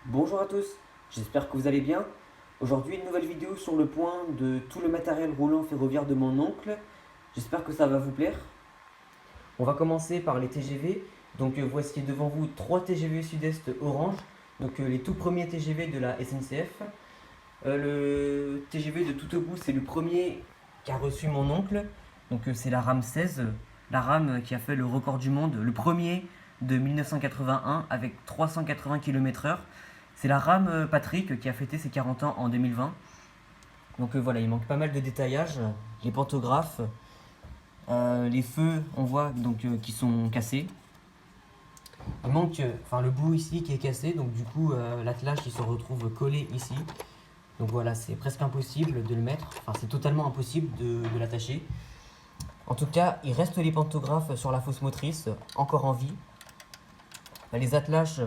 Bonjour à tous, j'espère que vous allez bien. Aujourd'hui, une nouvelle vidéo sur le point de tout le matériel roulant ferroviaire de mon oncle. J'espère que ça va vous plaire. On va commencer par les TGV. Donc voici devant vous 3 TGV Sud-Est orange, donc les tout premiers TGV de la SNCF. Le TGV de tout au bout, c'est le premier qu'a reçu mon oncle. Donc c'est la rame 16, la rame qui a fait le record du monde, le premier de 1981 avec 380 km/h. C'est la rame Patrick qui a fêté ses 40 ans en 2020. Donc voilà, il manque pas mal de détaillage, les pantographes, les feux, on voit donc qui sont cassés. Il manque le bout ici qui est cassé, donc du coup l'attelage il se retrouve collé ici. Donc voilà, c'est presque impossible de le mettre, enfin c'est totalement impossible de l'attacher. En tout cas, il reste les pantographes sur la fosse motrice, encore en vie. Les attelages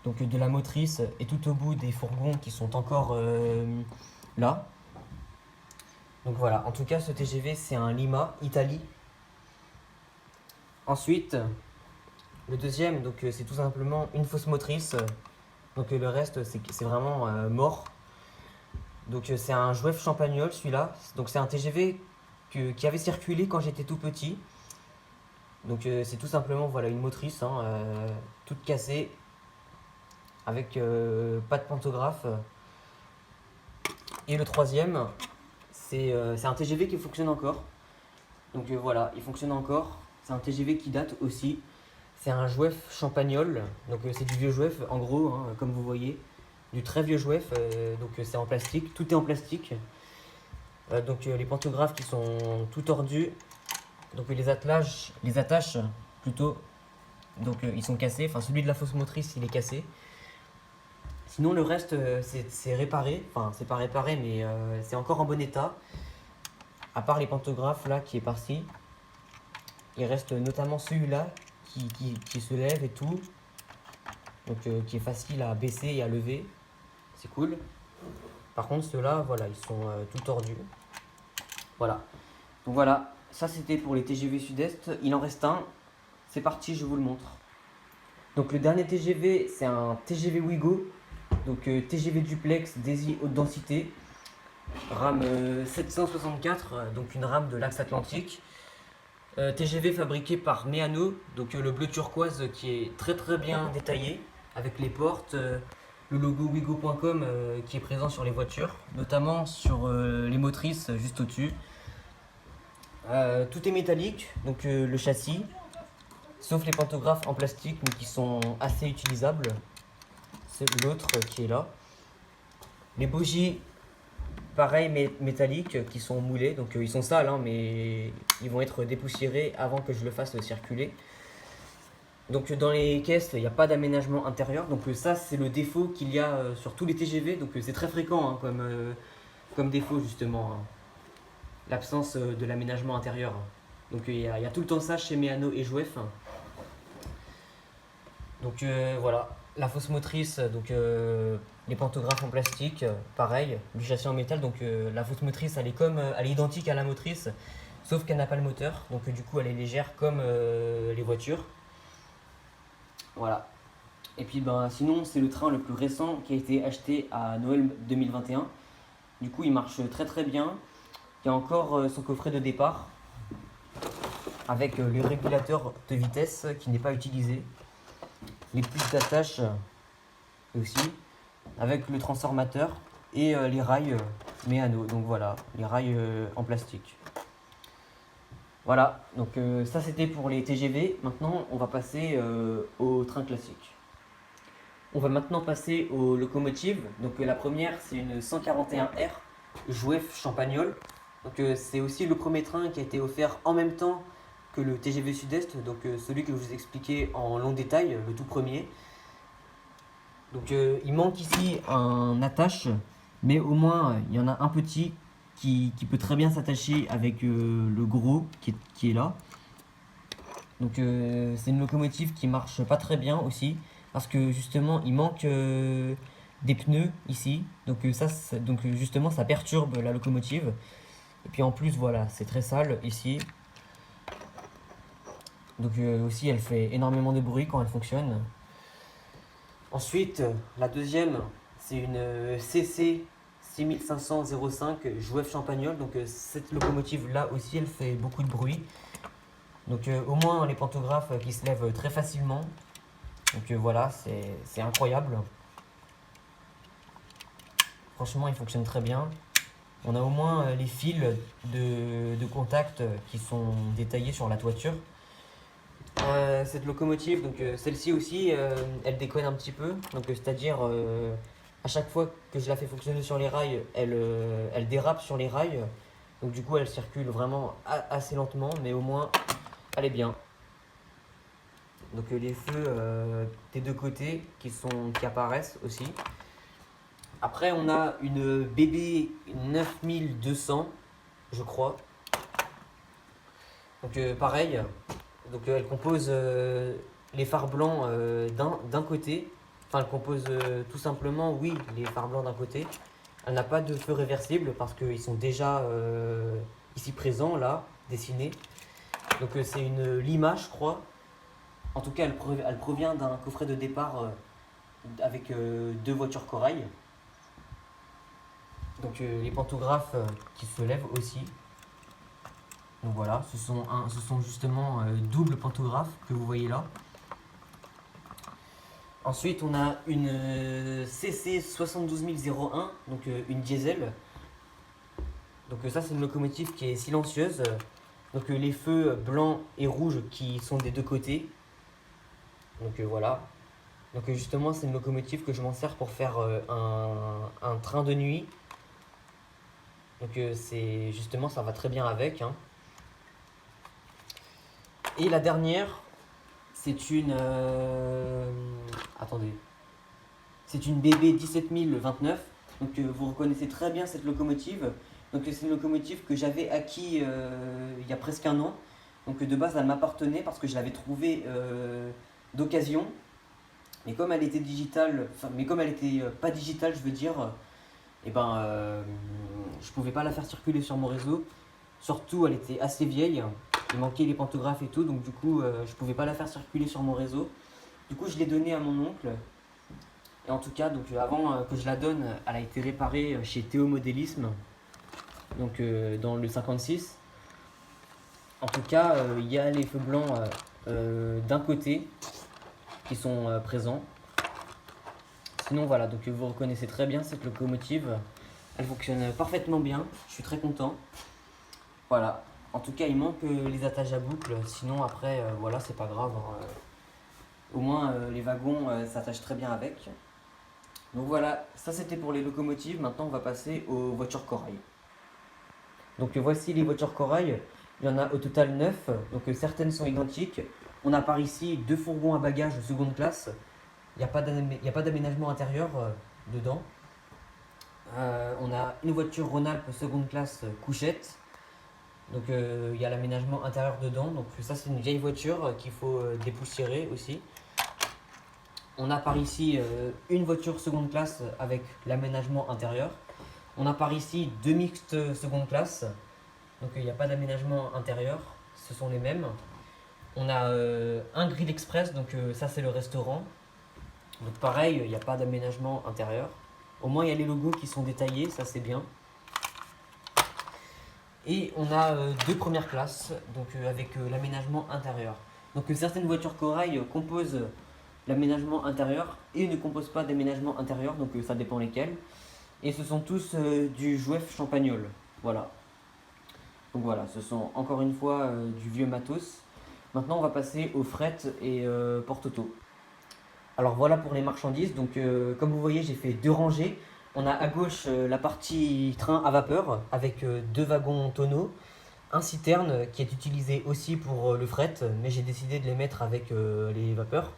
donc de la motrice et tout au bout des fourgons qui sont encore là. Donc voilà, en tout cas ce TGV c'est un Lima, Italie. Ensuite, le deuxième, donc c'est tout simplement une fosse motrice. Donc le reste c'est vraiment mort. Donc c'est un Jouef Champagnol celui-là. Donc c'est un TGV qui avait circulé quand j'étais tout petit. Donc c'est tout simplement voilà, une motrice toute cassée avec pas de pantographe. Et le troisième, c'est un TGV qui fonctionne encore. Donc voilà, il fonctionne encore. C'est un TGV qui date aussi. C'est un Jouef Champagnol. Donc c'est du vieux Jouef en gros, comme vous voyez. Du très vieux Jouef. Donc c'est en plastique. Tout est en plastique. Donc les pantographes qui sont tout tordus. Donc les attaches plutôt. Donc ils sont cassés. Enfin celui de la fosse motrice il est cassé. Sinon le reste c'est réparé. Enfin c'est pas réparé mais c'est encore en bon état. À part les pantographes là qui est par-ci. Il reste notamment celui-là qui se lève et tout. Donc qui est facile à baisser et à lever. C'est cool. Par contre ceux-là, voilà, ils sont tout tordus. Voilà. Donc voilà, ça c'était pour les TGV Sud-Est. Il en reste un. C'est parti, je vous le montre. Donc le dernier TGV, c'est un TGV Ouigo. Donc TGV duplex Daisy haute densité. Rame 764, donc une rame de l'axe Atlantique. TGV fabriqué par Meano, donc le bleu turquoise qui est très très bien détaillé avec les portes, le logo wigo.com qui est présent sur les voitures, notamment sur les motrices juste au-dessus. Tout est métallique, donc le châssis, sauf les pantographes en plastique mais qui sont assez utilisables. C'est l'autre qui est là. Les bougies, pareil, mais métalliques, qui sont moulées, donc ils sont sales, mais ils vont être dépoussiérés avant que je le fasse circuler. Donc dans les caisses, il n'y a pas d'aménagement intérieur, donc ça c'est le défaut qu'il y a sur tous les TGV, donc c'est très fréquent comme défaut justement, l'absence de l'aménagement intérieur. Donc il y a tout le temps ça chez Meano et Jouef. Donc voilà, la fosse motrice, donc les pantographes en plastique, pareil, du châssis en métal. Donc la fosse motrice, elle est identique à la motrice, sauf qu'elle n'a pas le moteur. Donc du coup, elle est légère comme les voitures. Voilà. Et puis sinon, c'est le train le plus récent qui a été acheté à Noël 2021. Du coup, il marche très très bien. Il y a encore son coffret de départ avec le régulateur de vitesse qui n'est pas utilisé. Les puces d'attache aussi, avec le transformateur et les rails Meano. Donc voilà, les rails en plastique. Voilà, donc ça c'était pour les TGV. Maintenant, on va passer au train classique. On va maintenant passer aux locomotives. Donc la première, c'est une 141R Jouef Champagnol. Donc c'est aussi le premier train qui a été offert en même temps que le TGV Sud-Est, donc celui que je vous ai expliqué en long détail, le tout premier. Donc il manque ici un attache, mais au moins il y en a un petit qui peut très bien s'attacher avec le gros qui est là. Donc c'est une locomotive qui marche pas très bien aussi, parce que justement il manque des pneus ici, donc donc justement ça perturbe la locomotive. Et puis en plus voilà, c'est très sale ici. Donc aussi elle fait énormément de bruit quand elle fonctionne. Ensuite, la deuxième, c'est une CC 6500-05 Jouef Champagnole. Donc cette locomotive là aussi, elle fait beaucoup de bruit. Donc au moins les pantographes qui se lèvent très facilement. Donc voilà, c'est incroyable. Franchement, il fonctionne très bien. On a au moins les fils de contact qui sont détaillés sur la toiture. Cette locomotive, donc celle-ci aussi, elle déconne un petit peu. Donc c'est-à-dire à chaque fois que je la fais fonctionner sur les rails, elle dérape sur les rails. Donc du coup, elle circule vraiment assez lentement, mais au moins, elle est bien. Donc les feux des deux côtés qui apparaissent aussi. Après, on a une BB 9200, je crois. Donc pareil, donc elle compose les phares blancs d'un côté. Enfin, elle compose tout simplement, oui, les phares blancs d'un côté. Elle n'a pas de feu réversible parce qu'ils sont déjà ici présents, là, dessinés. Donc c'est une Lima, je crois. En tout cas, elle provient d'un coffret de départ avec deux voitures corail. Donc les pantographes qui se lèvent aussi. Donc voilà, ce sont justement double pantographes que vous voyez là. Ensuite, on a une CC 72001, donc une diesel. Donc ça, c'est une locomotive qui est silencieuse. Donc les feux blancs et rouges qui sont des deux côtés. Donc voilà. Donc justement, c'est une locomotive que je m'en sers pour faire un train de nuit. Donc c'est justement, ça va très bien avec, hein. Et la dernière, c'est une attendez, c'est une BB 17029. Donc vous reconnaissez très bien cette locomotive. Donc c'est une locomotive que j'avais acquis il y a presque un an. Donc de base, elle m'appartenait parce que je l'avais trouvée d'occasion. Mais comme elle était digitale, enfin, mais comme elle était pas digitale, je veux dire, et je pouvais pas la faire circuler sur mon réseau. Surtout, elle était assez vieille, il manquait les pantographes et tout, donc du coup, je pouvais pas la faire circuler sur mon réseau. Du coup, je l'ai donnée à mon oncle. Et en tout cas, donc avant que je la donne, elle a été réparée chez Théo Modélisme, donc dans le 56. En tout cas, il y a les feux blancs d'un côté qui sont présents. Sinon voilà, donc vous reconnaissez très bien cette locomotive. Elle fonctionne parfaitement bien, je suis très content. Voilà, en tout cas il manque les attaches à boucle, sinon après voilà, c'est pas grave, hein. Au moins les wagons s'attachent très bien avec. Donc voilà, ça c'était pour les locomotives. Maintenant on va passer aux voitures corail. Donc voici les voitures corail, il y en a au total 9, donc certaines sont identiques. On a par ici deux fourgons à bagages seconde classe. Il n'y a pas d'aménagement intérieur dedans. On a une voiture Rhône-Alpes seconde classe couchette. Donc il y a l'aménagement intérieur dedans. Donc ça c'est une vieille voiture qu'il faut dépoussiérer aussi. On a par ici une voiture seconde classe avec l'aménagement intérieur. On a par ici deux mixtes seconde classe. Donc il n'y a pas d'aménagement intérieur. Ce sont les mêmes. On a un grill express. Donc ça c'est le restaurant. Donc pareil, il n'y a pas d'aménagement intérieur. Au moins il y a les logos qui sont détaillés, ça c'est bien. Et on a deux premières classes, donc avec l'aménagement intérieur. Donc certaines voitures corail composent l'aménagement intérieur et ne composent pas d'aménagement intérieur, donc ça dépend lesquels. Et ce sont tous du Jouef Champagnole. Voilà. Donc voilà, ce sont encore une fois du vieux matos. Maintenant on va passer au fret et porte-auto. Alors voilà pour les marchandises. Donc comme vous voyez, j'ai fait deux rangées. On a à gauche la partie train à vapeur avec deux wagons tonneaux, un citerne qui est utilisé aussi pour le fret, mais j'ai décidé de les mettre avec les vapeurs.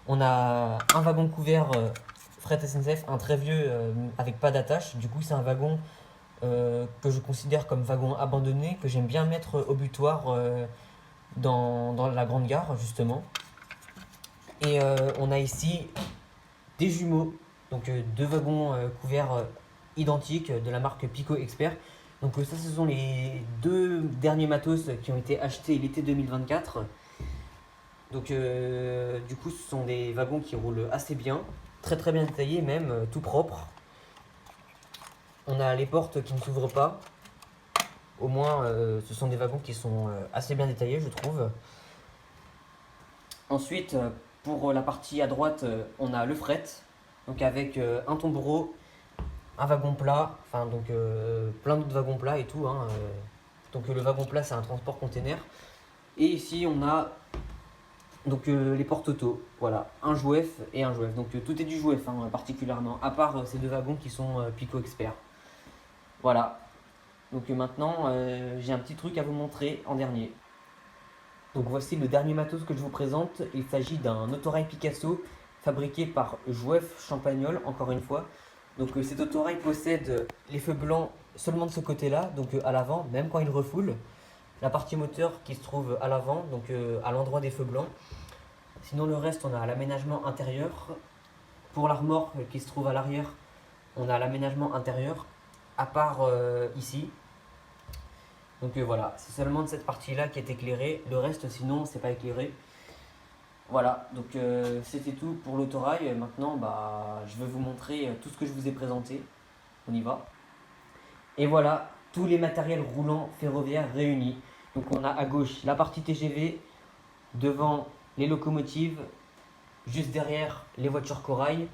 On a un wagon couvert fret SNCF, un très vieux avec pas d'attache. Du coup, c'est un wagon que je considère comme wagon abandonné, que j'aime bien mettre au butoir dans la grande gare, justement. Et on a ici des jumeaux, donc deux wagons couverts identiques de la marque Pico Expert. Donc ça, ce sont les deux derniers matos qui ont été achetés l'été 2024. Donc du coup, ce sont des wagons qui roulent assez bien. très très bien détaillé, même tout propre. On a les portes qui ne s'ouvrent pas. Au moins, ce sont des wagons qui sont assez bien détaillés, je trouve. Ensuite, pour la partie à droite, on a le fret, donc avec un tombereau, un wagon plat, enfin donc plein d'autres wagons plats et tout, hein. Donc le wagon plat, c'est un transport container. Et ici, on a donc les portes auto, voilà, un jouef et un jouef. Donc tout est du jouef, hein, particulièrement, à part ces deux wagons qui sont Pico Expert. Voilà. Donc maintenant, j'ai un petit truc à vous montrer en dernier. Donc voici le dernier matos que je vous présente. Il s'agit d'un autorail Picasso fabriqué par Jouef Champagnol, encore une fois. Donc cet autorail possède les feux blancs seulement de ce côté-là, donc à l'avant, même quand il refoule. La partie moteur qui se trouve à l'avant, donc à l'endroit des feux blancs. Sinon le reste, on a l'aménagement intérieur. Pour l'armor qui se trouve à l'arrière, on a l'aménagement intérieur, à part ici. Donc voilà, c'est seulement de cette partie-là qui est éclairée. Le reste, sinon, c'est pas éclairé. Voilà, donc c'était tout pour l'autorail. Maintenant, bah, je vais vous montrer tout ce que je vous ai présenté. On y va. Et voilà, tous les matériels roulants ferroviaires réunis. Donc on a à gauche la partie TGV, devant les locomotives, juste derrière les voitures corail.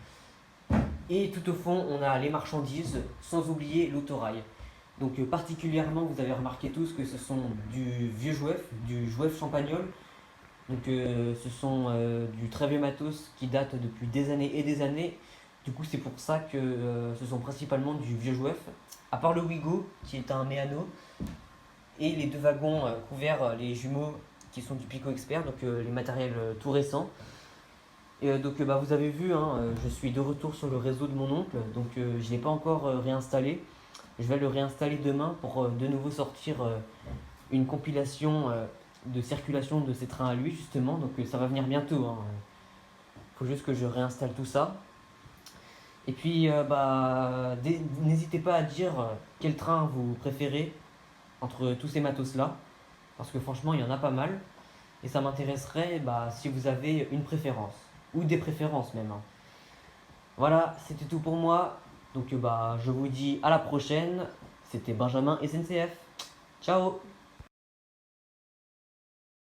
Et tout au fond, on a les marchandises, sans oublier l'autorail. Donc particulièrement, vous avez remarqué tous que ce sont du vieux jouef, du jouef champagnol. Donc ce sont du très vieux matos qui date depuis des années et des années. Du coup, c'est pour ça que ce sont principalement du vieux jouef. À part le Wigo, qui est un méano, et les deux wagons couverts, les jumeaux, qui sont du Pico Expert, donc les matériels tout récents. Et donc bah, vous avez vu, hein, je suis de retour sur le réseau de mon oncle, donc je ne l'ai pas encore réinstallé. Je vais le réinstaller demain pour de nouveau sortir une compilation de circulation de ces trains à lui, justement. Donc ça va venir bientôt, hein. Faut juste que je réinstalle tout ça. Et puis, bah, n'hésitez pas à dire quel train vous préférez entre tous ces matos-là. Parce que franchement, il y en a pas mal. Et ça m'intéresserait bah, si vous avez une préférence. Ou des préférences même, hein. Voilà, c'était tout pour moi. Donc bah, je vous dis à la prochaine. C'était Benjamin SNCF. Ciao!